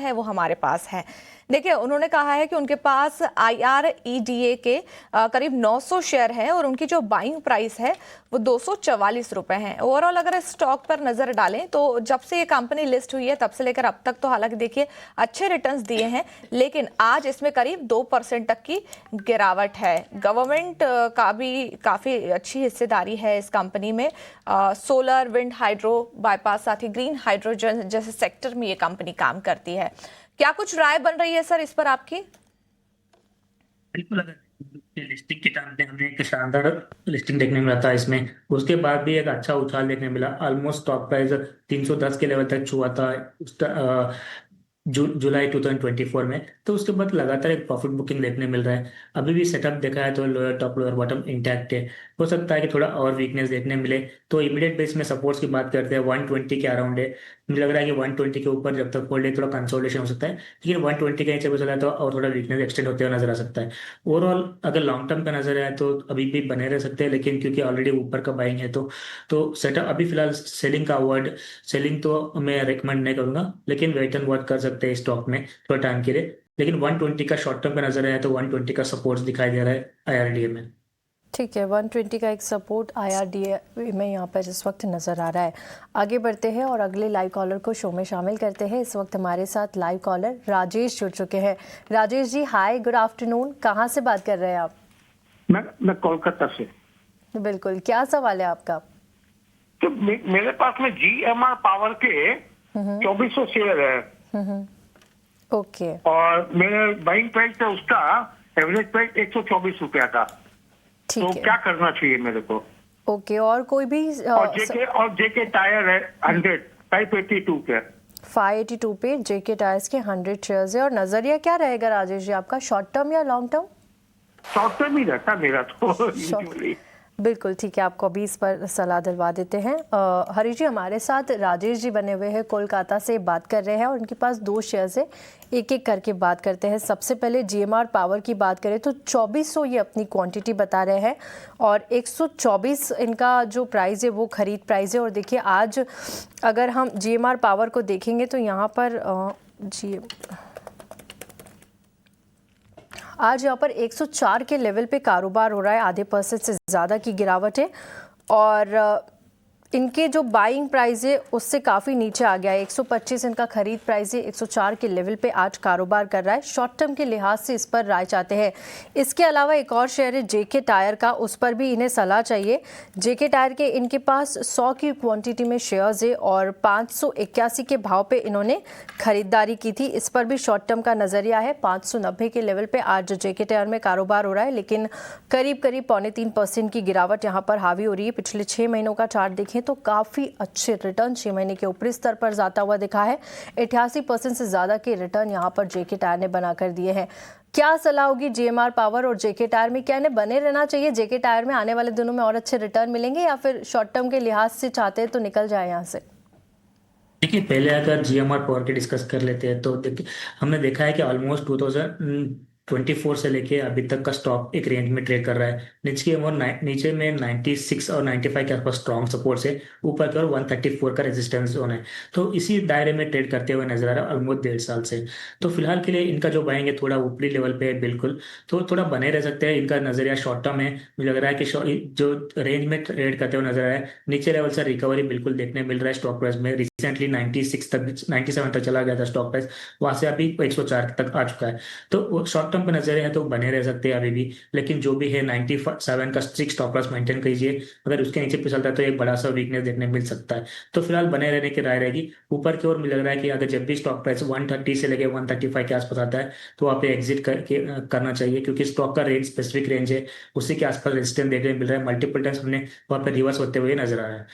है वो हमारे पास है। देखिए, उन्होंने कहा है कि उनके पास IREDA के करीब 900 शेयर है और उनकी जो बाइंग प्राइस है वो 244 रुपए है। ओवरऑल अगर इस स्टॉक पर नजर डालें तो जब से ये कंपनी लिस्ट हुई है तब से लेकर अब तक तो हालांकि देखिए अच्छे रिटर्न्स दिए हैं, लेकिन आज इसमें करीब 2% तक की गिरावट है। गवर्नमेंट का भी काफी अच्छी हिस्सेदारी है इस कंपनी में। सोलर, विंड, हाइड्रो, बाईपास, साथ ही ग्रीन हाइड्रोजन जैसे सेक्टर में ये कंपनी काम करती है। क्या कुछ राय बन रही है सर इस पर आपकी? बिल्कुल। अगर लिस्टिंग के टाइम पे हमें एक शानदार लिस्टिंग देखने मिला था इसमें, उसके बाद भी एक अच्छा उछाल देखने मिला। ऑलमोस्ट स्टॉक प्राइस 310 के लेवल तक छुआ था जुलाई 2024 में। तो उसके बाद लगातार एक प्रॉफिट बुकिंग देखने मिल रहा है। अभी भी सेटअप देखा है तो lower top lower bottom intact है। हो सकता है कि थोड़ा और वीकनेस देखने मिले, तो इमीडिएट बेस में सपोर्ट्स की बात करते हैं 120 के अराउंड है। मुझे लग रहा है कि 120 के ऊपर जब तक होल्ड है थोड़ा कंसोलिडेशन हो सकता है, लेकिन 120 के नीचे भी चला है तो और थोड़ा वीकनेस एक्सटेंड होते हुए नजर आ सकता है। ओवरऑल अगर लॉन्ग टर्म का नजर आए तो अभी भी बने रह सकते हैं, लेकिन क्योंकि ऑलरेडी ऊपर का बाइंग है तो सेटअप अभी फिलहाल सेलिंग का अवॉइड, सेलिंग तो मैं रिकमेंड नहीं करूंगा, लेकिन वेट एंड वॉच कर सकते हैं स्टॉक में थोड़ा टाइम के लिए। लेकिन 120 का शॉर्ट टर्म का नजर आया तो 120 का सपोर्ट दिखाई दे रहा है IRDA में। ठीक है, 120 का एक सपोर्ट IRDA में यहाँ पर इस वक्त नज़र आ रहा है। आगे बढ़ते हैं और अगले लाइव कॉलर को शो में शामिल करते हैं। इस वक्त हमारे साथ लाइव कॉलर राजेश जुड़ चुके हैं। राजेश जी, हाय, गुड आफ्टरनून। कहाँ से बात कर रहे हैं आप? मैं कोलकाता से। बिल्कुल, क्या सवाल है आपका? तो मेरे पास में GMR पावर के 2400 शेयर है। ओके। और मेरे बाइंग प्राइस है उसका एवरेज प्राइस 124 रुपया था। ठीक तो है। क्या करना चाहिए मेरे को? ओके, और कोई भी और जेके टायर है 100 582 के। 582 पे जेके टायर्स के 100 शेयर्स है। और नजरिया क्या रहेगा राजेश जी आपका, शॉर्ट टर्म या लॉन्ग टर्म? शॉर्ट टर्म ही रहता मेरा तो शॉर्ट, यूजुअली। बिल्कुल ठीक है, आपको अभी इस पर सलाह दिलवा देते हैं। हरी जी, हमारे साथ राजेश जी बने हुए हैं, कोलकाता से बात कर रहे हैं और उनके पास 2 शेयर्स है। एक एक करके बात करते हैं। सबसे पहले GMR पावर की बात करें तो 2400 ये अपनी क्वांटिटी बता रहे हैं और 124 इनका जो प्राइस है वो खरीद प्राइस है। और देखिए, आज अगर हम GMR पावर को देखेंगे तो यहाँ पर आज यहाँ पर 104 के लेवल पे कारोबार हो रहा है, आधे % से ज़्यादा की गिरावट है। और इनके जो बाइंग प्राइस है उससे काफ़ी नीचे आ गया है। 125 इनका खरीद प्राइस है, 104 के लेवल पे आज कारोबार कर रहा है। शॉर्ट टर्म के लिहाज से इस पर राय चाहते हैं। इसके अलावा एक और शेयर है जेके टायर का, उस पर भी इन्हें सलाह चाहिए। जेके टायर के इनके पास 100 की क्वांटिटी में शेयर्स है और 581 के भाव पे इन्होंने खरीदारी की थी। इस पर भी शॉर्ट टर्म का नज़रिया है। 590 के लेवल पे आज जेके टायर में कारोबार हो रहा है, लेकिन करीब करीब 3.25% की गिरावट यहाँ पर हावी हो रही है। पिछले 6 महीनों का चार्ट देखें तो काफी अच्छे रिटर्न 6 महीने के ऊपरी स्तर पर जाता हुआ दिखा है। 88% से ज्यादा के रिटर्न यहां पर जेके टायर ने बनाकर दिए हैं। क्या सलाह होगी GMR पावर और जेके टायर में? क्या इन्हें बने रहना चाहिए जेके टायर में? आने वाले दिनों में और अच्छे रिटर्न मिलेंगे या फिर शॉर्ट टर्म के लिहाज से चाहते हैं तो निकल जाए यहाँ से? देखिए, पहले अगर GMR पावर के डिस्कस कर लेते हैं तो देखिए, हमने देखा है कि ऑलमोस्ट 2024 से लेके अभी तक का स्टॉक एक रेंज में ट्रेड कर रहा है। नीचे में 96 और 95 के आसपास स्ट्रॉन्ग सपोर्ट से, ऊपर की ओर 134 का रेजिस्टेंस जोन है। तो इसी दायरे में ट्रेड करते हुए नजर आ रहा है ऑलमोस्ट 1.5 साल से। तो फिलहाल के लिए इनका जो बाइंग है थोड़ा ऊपरी लेवल पे है बिल्कुल, तो थोड़ा बने रह सकते हैं। इनका नजरिया शॉर्ट टर्म है। मुझे लग रहा है कि जो रेंज में ट्रेड करते हुए नजर आ रहा है, नीचे लेवल से रिकवरी बिल्कुल देखने मिल रहा है स्टॉक प्राइस में। रिसेंटली 96 तक 97 तक चला गया था स्टॉक प्राइस, वहां से अभी 104 तक आ चुका है। तो शॉर्ट टर्म पे नजर है तो बने रह सकते हैं अभी भी, लेकिन जो भी है 97 का स्ट्रिक्ट स्टॉप लॉस मेंटेन कीजिए। अगर उसके नीचे फिसलता है तो एक बड़ा सा वीकनेस देखने मिल सकता है। तो फिलहाल बने रहने की राय रहेगी। ऊपर की ओर मुझे लग रहा है कि अगर जब भी स्टॉक प्राइस 130 से लेके 135 के आसपास आता है तो वहाँ पे एग्जिट करना चाहिए, क्योंकि स्टॉक का रेंज स्पेसिफिक रेंज है, उसी के आसपास रेजिस्टेंस देखने मिल रहा है। मल्टीपल टाइम्स हमने वहाँ पे रिवर्स होते हुए नजर आ रहा है।